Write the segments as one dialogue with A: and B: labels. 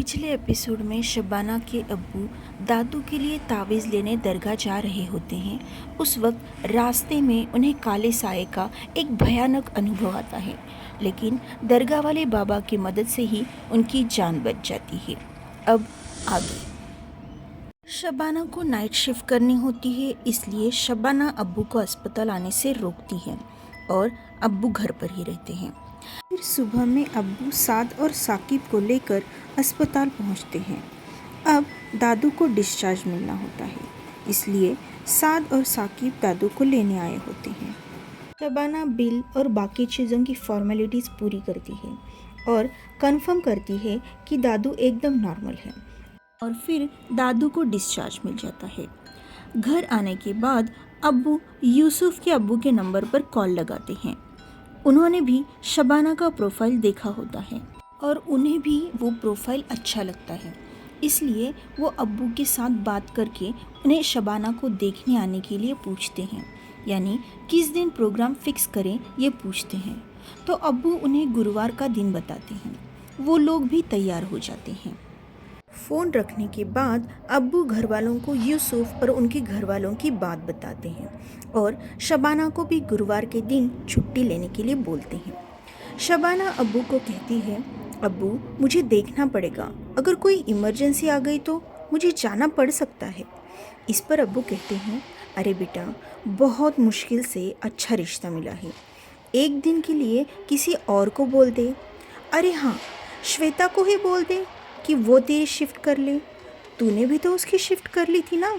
A: पिछले एपिसोड में शबाना के अब्बू दादू के लिए तावीज़ लेने दरगाह जा रहे होते हैं। उस वक्त रास्ते में उन्हें काले साए का एक भयानक अनुभव आता है, लेकिन दरगाह वाले बाबा की मदद से ही उनकी जान बच जाती है। अब आगे शबाना को नाइट शिफ्ट करनी होती है, इसलिए शबाना अब्बू को अस्पताल आने से रोकती है और अब्बू घर पर ही रहते हैं। फिर सुबह में अब्बू साद और साकिब को लेकर अस्पताल पहुंचते हैं। अब दादू को डिस्चार्ज मिलना होता है, इसलिए साद और साकिब दादू को लेने आए होते हैं। शबाना बिल और बाकी चीज़ों की फॉर्मेलिटीज़ पूरी करती है और कंफर्म करती है कि दादू एकदम नॉर्मल है और फिर दादू को डिस्चार्ज मिल जाता है। घर आने के बाद अब्बू यूसुफ के अब्बू के नंबर पर कॉल लगाते हैं। उन्होंने भी शबाना का प्रोफाइल देखा होता है और उन्हें भी वो प्रोफाइल अच्छा लगता है, इसलिए वो अब्बू के साथ बात करके उन्हें शबाना को देखने आने के लिए पूछते हैं, यानी किस दिन प्रोग्राम फिक्स करें ये पूछते हैं। तो अब्बू उन्हें गुरुवार का दिन बताते हैं। वो लोग भी तैयार हो जाते हैं। फ़ोन रखने के बाद अब्बू घर वालों को यूसुफ और उनके घर वालों की बात बताते हैं और शबाना को भी गुरुवार के दिन छुट्टी लेने के लिए बोलते हैं। शबाना अब्बू को कहती है, अब्बू मुझे देखना पड़ेगा, अगर कोई इमरजेंसी आ गई तो मुझे जाना पड़ सकता है। इस पर अब्बू कहते हैं, अरे बेटा, बहुत मुश्किल से अच्छा रिश्ता मिला है, एक दिन के लिए किसी और को बोल दे। अरे हाँ, श्वेता को ही बोल दे कि वो तेरी शिफ्ट कर ले, तूने भी तो उसकी शिफ्ट कर ली थी ना।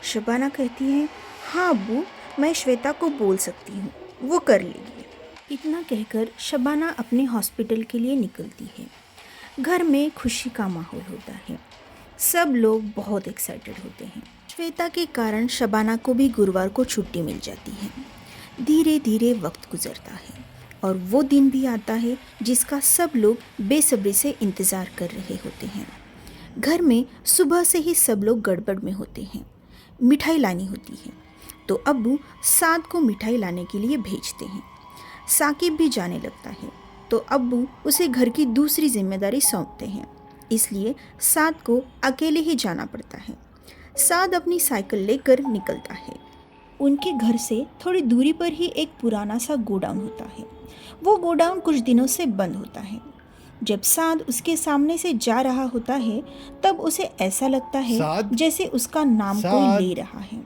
A: शबाना कहती है, हाँ अब्बू, मैं श्वेता को बोल सकती हूँ, वो कर लेगी। इतना कहकर शबाना अपने हॉस्पिटल के लिए निकलती है। घर में खुशी का माहौल होता है, सब लोग बहुत एक्साइटेड होते हैं। श्वेता के कारण शबाना को भी गुरुवार को छुट्टी मिल जाती है। धीरे धीरे वक्त गुजरता है और वो दिन भी आता है जिसका सब लोग बेसब्री से इंतज़ार कर रहे होते हैं। घर में सुबह से ही सब लोग गड़बड़ में होते हैं। मिठाई लानी होती है, तो अब्बू साद को मिठाई लाने के लिए भेजते हैं। साकिब भी जाने लगता है, तो अब्बू उसे घर की दूसरी जिम्मेदारी सौंपते हैं, इसलिए साद को अकेले ही जाना पड़ता है। साद अपनी साइकिल लेकर निकलता है। उनके घर से थोड़ी दूरी पर ही एक पुराना सा गोडाउन होता है। वो गोडाउन कुछ दिनों से बंद होता है। जब साद उसके सामने से जा रहा होता है, तब उसे ऐसा लगता है जैसे उसका नाम कोई ले रहा है।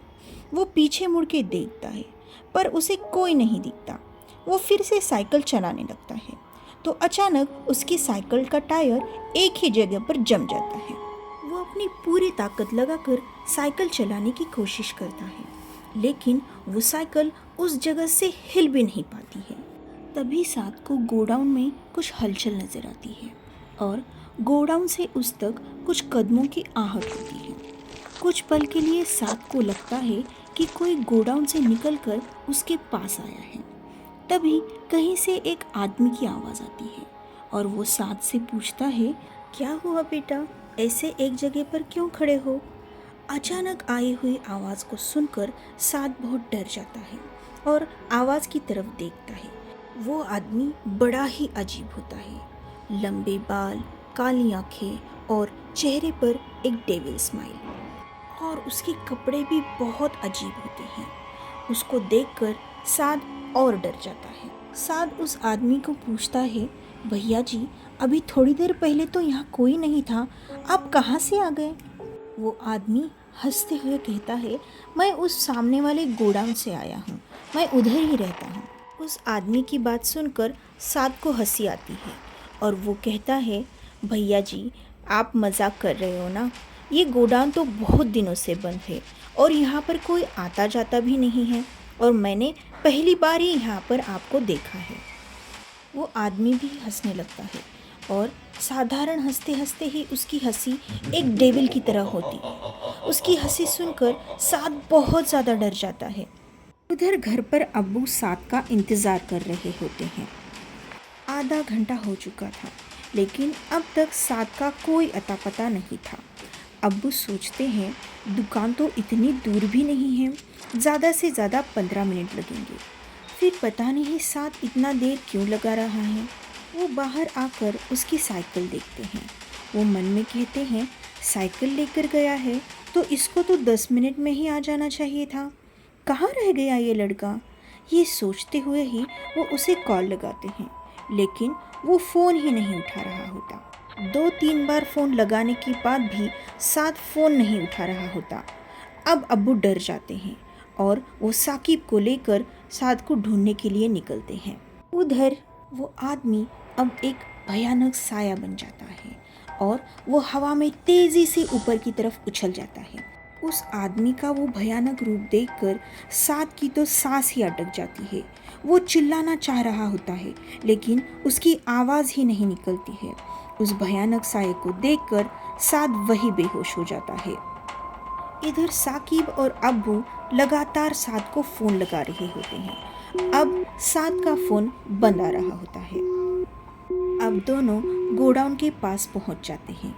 A: वो पीछे मुड़ के देखता है, पर उसे कोई नहीं दिखता। वो फिर से साइकिल चलाने लगता है, तो अचानक उसकी साइकिल का टायर एक ही जगह पर जम जाता है। वो अपनी पूरी ताकत लगाकर साइकिल चलाने की कोशिश करता है, लेकिन वो साइकिल उस जगह से हिल भी नहीं पाती है। तभी साद को गोडाउन में कुछ हलचल नजर आती है और गोडाउन से उस तक कुछ कदमों की आहट होती है। कुछ पल के लिए साद को लगता है कि कोई गोडाउन से निकलकर उसके पास आया है। तभी कहीं से एक आदमी की आवाज़ आती है और वो साद से पूछता है, क्या हुआ बेटा, ऐसे एक जगह पर क्यों खड़े हो? अचानक आई हुई आवाज़ को सुनकर साद बहुत डर जाता है और आवाज़ की तरफ देखता है। वो आदमी बड़ा ही अजीब होता है, लंबे बाल, काली आंखें और चेहरे पर एक डेविल स्माइल, और उसके कपड़े भी बहुत अजीब होते हैं। उसको देखकर साद और डर जाता है। साद उस आदमी को पूछता है, भैया जी, अभी थोड़ी देर पहले तो यहाँ कोई नहीं था, आप कहाँ से आ गए? वो आदमी हंसते हुए कहता है, मैं उस सामने वाले गोडाउन से आया हूँ, मैं उधर ही रहता हूँ। उस आदमी की बात सुनकर साद को हंसी आती है और वो कहता है, भैया जी, आप मजाक कर रहे हो ना, ये गोडाउन तो बहुत दिनों से बंद है और यहाँ पर कोई आता जाता भी नहीं है और मैंने पहली बार ही यहाँ पर आपको देखा है। वो आदमी भी हंसने लगता है और साधारण हंसते हंसते ही उसकी हंसी एक डेविल की तरह होती है। उसकी हंसी सुनकर साद बहुत ज़्यादा डर जाता है। उधर घर पर अब्बू साद का इंतज़ार कर रहे होते हैं। आधा घंटा हो चुका था, लेकिन अब तक साद का कोई अता पता नहीं था। अब्बू सोचते हैं, दुकान तो इतनी दूर भी नहीं है, ज़्यादा से ज़्यादा 15 मिनट लगेंगे। फिर पता नहीं साद इतना देर क्यों लगा रहा है। वो बाहर आकर उसकी साइकिल देखते हैं। वो मन में कहते हैं, साइकिल लेकर गया है तो इसको तो 10 मिनट में ही आ जाना चाहिए था। कहाँ रह गया ये लड़का? ये सोचते हुए ही वो उसे कॉल लगाते हैं, लेकिन वो फ़ोन ही नहीं उठा रहा होता। 2-3 बार फ़ोन लगाने के बाद भी साद फ़ोन नहीं उठा रहा होता। अब अब्बू डर जाते हैं और वो साकिब को लेकर साद को ढूंढने के लिए निकलते हैं। उधर वो आदमी अब एक भयानक साया बन जाता है और वो हवा में तेज़ी से ऊपर की तरफ उछल जाता है। उस आदमी का वो भयानक रूप देखकर साद की तो सांस ही अटक जाती है। वो चिल्लाना चाह रहा होता है, लेकिन उसकी आवाज़ ही नहीं निकलती है। उस भयानक साये को देखकर साद वही बेहोश हो जाता है। इधर साकिब और अब्बू लगातार साद को फ़ोन लगा रहे होते हैं। अब साद का फ़ोन बंद आ रहा होता है। अब दोनों गोडाउन के पास पहुंच जाते हैं।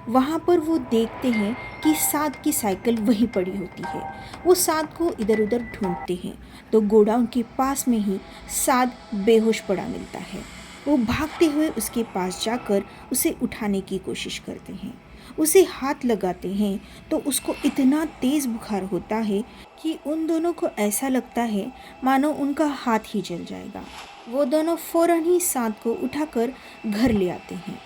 A: वहाँ पर वो देखते हैं कि साद की साइकिल वहीं पड़ी होती है। वो साद को इधर उधर ढूंढते हैं तो गोडाउन के पास में ही साद बेहोश पड़ा मिलता है। वो भागते हुए उसके पास जाकर उसे उठाने की कोशिश करते हैं। उसे हाथ लगाते हैं तो उसको इतना तेज़ बुखार होता है कि उन दोनों को ऐसा लगता है मानो उनका हाथ ही जल जाएगा। वो दोनों फ़ौरन ही साद को उठाकर घर ले आते हैं।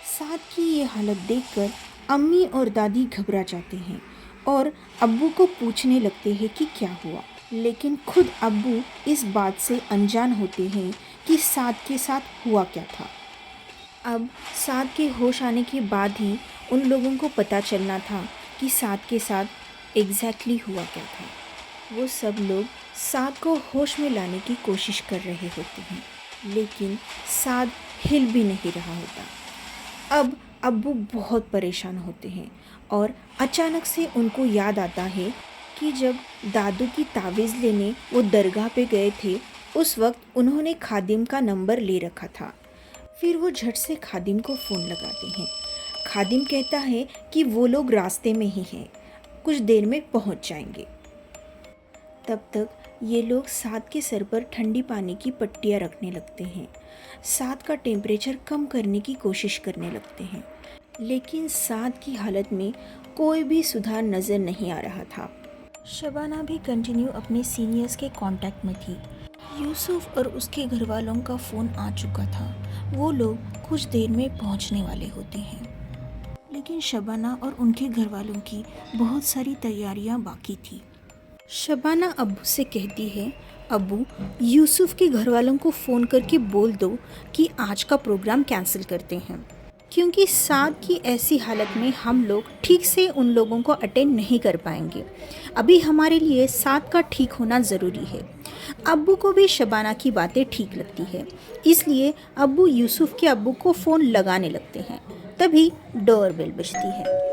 A: साद की ये हालत देखकर अम्मी और दादी घबरा जाते हैं और अब्बू को पूछने लगते हैं कि क्या हुआ, लेकिन खुद अब्बू इस बात से अनजान होते हैं कि साद के साथ हुआ क्या था। अब साद के होश आने के बाद ही उन लोगों को पता चलना था कि साद के साथ एग्जैक्टली हुआ क्या था। वो सब लोग साद को होश में लाने की कोशिश कर रहे होते हैं, लेकिन साद हिल भी नहीं रहा होता। अब अब्बू बहुत परेशान होते हैं और अचानक से उनको याद आता है कि जब दादू की तावीज़ लेने वो दरगाह पे गए थे, उस वक्त उन्होंने खादिम का नंबर ले रखा था। फिर वो झट से खादिम को फ़ोन लगाते हैं। खादिम कहता है कि वो लोग रास्ते में ही हैं, कुछ देर में पहुंच जाएंगे। तब तक ये लोग साद के सर पर ठंडी पानी की पट्टियाँ रखने लगते हैं। साद का टेम्परेचर कम करने की कोशिश करने लगते हैं, लेकिन साद की हालत में कोई भी सुधार नज़र नहीं आ रहा था। शबाना भी कंटिन्यू अपने सीनियर्स के कांटेक्ट में थी। यूसुफ और उसके घर वालों का फ़ोन आ चुका था। वो लोग कुछ देर में पहुंचने वाले होते हैं, लेकिन शबाना और उनके घर वालों की बहुत सारी तैयारियां बाकी थी। शबाना अब्बू से कहती है, अब्बू यूसुफ के घर वालों को फ़ोन करके बोल दो कि आज का प्रोग्राम कैंसिल करते हैं, क्योंकि साद की ऐसी हालत में हम लोग ठीक से उन लोगों को अटेंड नहीं कर पाएंगे। अभी हमारे लिए साद का ठीक होना ज़रूरी है। अब्बू को भी शबाना की बातें ठीक लगती है, इसलिए अब्बू यूसुफ के अब्बू को फ़ोन लगाने लगते हैं। तभी डोरबेल बजती है।